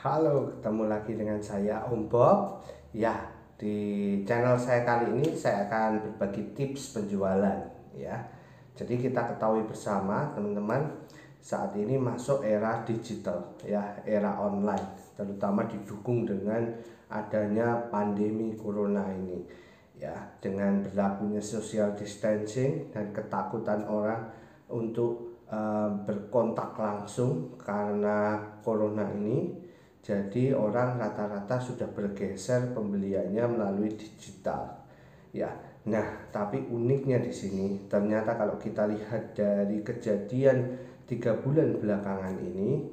Halo, ketemu lagi dengan saya Om Bob. Ya, di channel saya kali ini saya akan berbagi tips penjualan ya. Jadi kita ketahui bersama teman-teman, saat ini masuk era digital ya, era online, terutama didukung dengan adanya pandemi corona ini. Ya, dengan berlakunya social distancing dan ketakutan orang untuk berkontak langsung karena corona ini, jadi orang rata-rata sudah bergeser pembeliannya melalui digital. Ya. Nah, tapi uniknya di sini ternyata kalau kita lihat dari kejadian 3 bulan belakangan ini,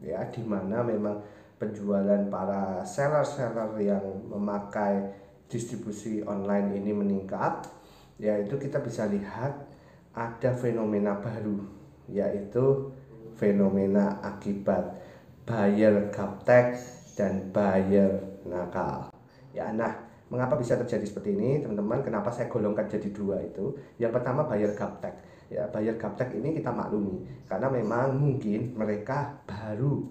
ya, di mana memang penjualan para seller-seller yang memakai distribusi online ini meningkat, yaitu kita bisa lihat ada fenomena baru, yaitu fenomena akibat buyer gaptek dan buyer nakal. Ya, nah, mengapa bisa terjadi seperti ini, teman-teman? Kenapa saya golongkan jadi dua itu? Yang pertama buyer gaptek. Ya, buyer gaptek ini kita maklumi karena memang mungkin mereka baru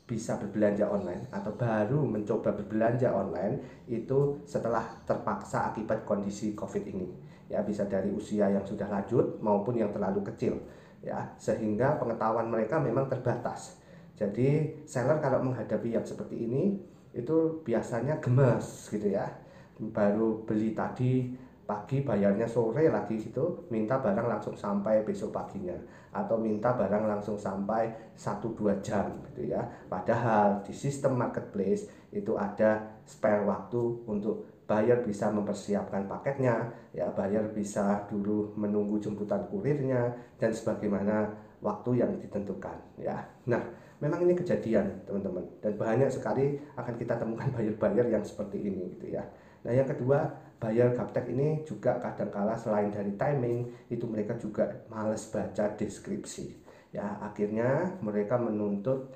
bisa berbelanja online atau baru mencoba berbelanja online itu setelah terpaksa akibat kondisi COVID ini. Ya, bisa dari usia yang sudah lanjut maupun yang terlalu kecil. Ya, sehingga pengetahuan mereka memang terbatas. Jadi seller kalau menghadapi yang seperti ini itu biasanya gemes gitu ya. Baru beli tadi pagi, bayarnya sore lagi gitu, minta barang langsung sampai besok paginya, atau minta barang langsung sampai 1-2 jam gitu ya. Padahal di sistem marketplace itu ada spare waktu untuk buyer bisa mempersiapkan paketnya, ya, buyer bisa dulu menunggu jemputan kurirnya dan sebagaimana waktu yang ditentukan ya. Nah, memang ini kejadian teman-teman, dan banyak sekali akan kita temukan buyer-buyer yang seperti ini gitu ya. Nah, yang kedua, buyer gaptek ini juga kadangkala selain dari timing, itu mereka juga males baca deskripsi. Ya, akhirnya mereka menuntut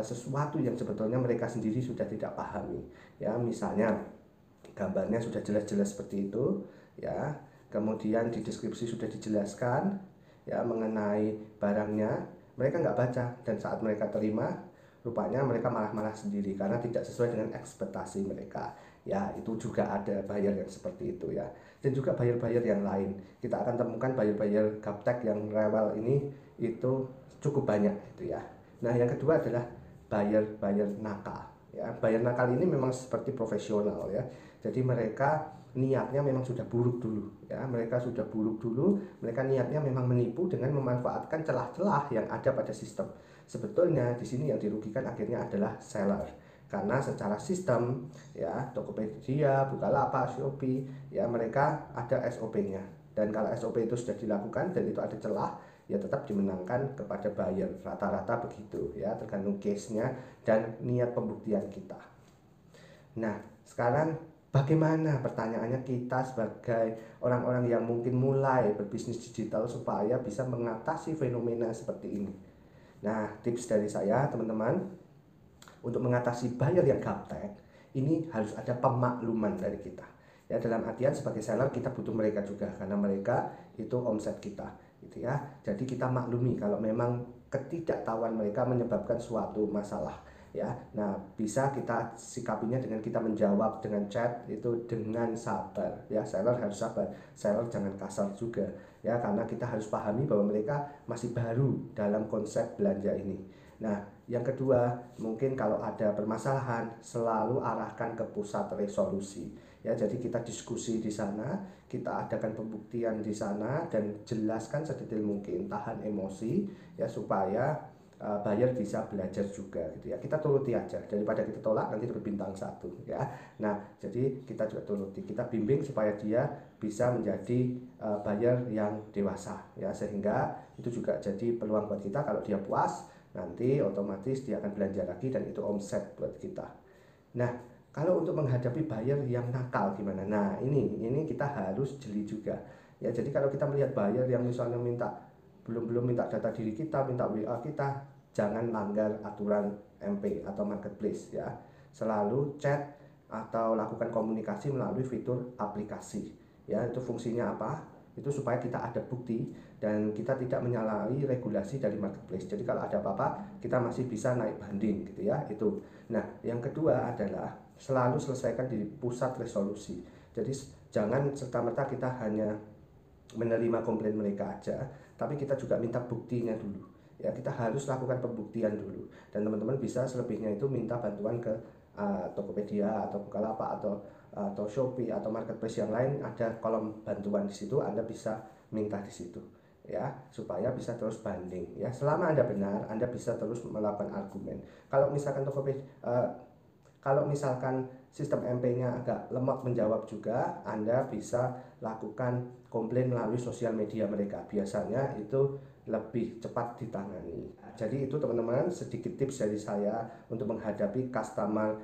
sesuatu yang sebetulnya mereka sendiri sudah tidak pahami. Ya, misalnya gambarnya sudah jelas-jelas seperti itu, ya. Kemudian di deskripsi sudah dijelaskan ya mengenai barangnya, mereka nggak baca, dan saat mereka terima, rupanya mereka malah sendiri karena tidak sesuai dengan ekspektasi mereka. Ya, itu juga ada buyer yang seperti itu ya. Dan juga buyer-buyer yang lain. Kita akan temukan buyer-buyer gaptek yang rewel ini itu cukup banyak gitu ya. Nah, yang kedua adalah buyer-buyer nakal. Ya, buyer nakal ini memang seperti profesional ya. Jadi mereka niatnya memang sudah buruk dulu ya, mereka sudah buruk dulu, mereka niatnya memang menipu dengan memanfaatkan celah-celah yang ada pada sistem. Sebetulnya di sini yang dirugikan akhirnya adalah seller, karena secara sistem ya, Tokopedia, Bukalapak, Shopee ya, mereka ada SOP-nya, dan kalau SOP itu sudah dilakukan dan itu ada celah, ya tetap dimenangkan kepada buyer, rata-rata begitu ya, tergantung case-nya dan niat pembuktian kita. Nah, sekarang bagaimana, pertanyaannya, kita sebagai orang-orang yang mungkin mulai berbisnis digital supaya bisa mengatasi fenomena seperti ini? Nah, tips dari saya, teman-teman, untuk mengatasi buyer yang gaptek, ini harus ada pemakluman dari kita. Ya, dalam artian sebagai seller kita butuh mereka juga karena mereka itu omset kita, gitu ya. Jadi kita maklumi kalau memang ketidaktahuan mereka menyebabkan suatu masalah. Ya, nah, bisa kita sikapinya dengan kita menjawab dengan chat itu dengan sabar. Ya, seller harus sabar, seller jangan kasar juga. Ya, karena kita harus pahami bahwa mereka masih baru dalam konsep belanja ini. Nah, yang kedua, mungkin kalau ada permasalahan, selalu arahkan ke pusat resolusi. Ya, jadi kita diskusi di sana, kita adakan pembuktian di sana, dan jelaskan sedetail mungkin, tahan emosi ya, supaya buyer bisa belajar juga gitu ya. Kita turuti aja daripada kita tolak nanti berbintang satu ya. Nah, jadi kita juga turuti, kita bimbing supaya dia bisa menjadi buyer yang dewasa ya, sehingga itu juga jadi peluang buat kita. Kalau dia puas, nanti otomatis dia akan belanja lagi dan itu omset buat kita. Nah, kalau untuk menghadapi buyer yang nakal gimana? Nah, ini kita harus jeli juga. Ya, jadi kalau kita melihat buyer yang misalnya belum minta data diri kita, minta WA kita, jangan langgar aturan MP atau marketplace ya. Selalu chat atau lakukan komunikasi melalui fitur aplikasi. Ya, itu fungsinya apa? itu supaya kita ada bukti dan kita tidak menyalahi regulasi dari marketplace. Jadi kalau ada apa-apa kita masih bisa naik banding gitu ya. Itu. Nah, yang kedua adalah selalu selesaikan di pusat resolusi. Jadi jangan serta-merta kita hanya menerima komplain mereka aja, tapi kita juga minta buktinya dulu. Ya, kita harus lakukan pembuktian dulu. Dan teman-teman bisa selebihnya itu minta bantuan ke Tokopedia atau Bukalapak atau Shopee atau marketplace yang lain, ada kolom bantuan di situ, Anda bisa minta di situ ya, supaya bisa terus banding ya. Selama Anda benar, Anda bisa terus melakukan argumen. Kalau misalkan Tokopedia kalau misalkan sistem MP-nya agak lemot menjawab juga, Anda bisa lakukan komplain melalui sosial media mereka. Biasanya itu lebih cepat ditangani. Jadi itu teman-teman sedikit tips dari saya untuk menghadapi customer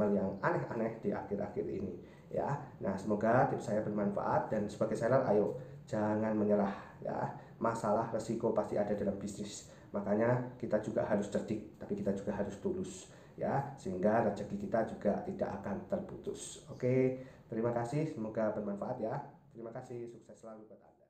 yang aneh-aneh di akhir-akhir ini ya. Nah, semoga tips saya bermanfaat dan sebagai seller ayo jangan menyerah ya. Masalah resiko pasti ada dalam bisnis. Makanya kita juga harus cerdik, tapi kita juga harus tulus ya, sehingga rezeki kita juga tidak akan terputus. Oke, terima kasih, semoga bermanfaat ya. Terima kasih, sukses selalu buat Anda.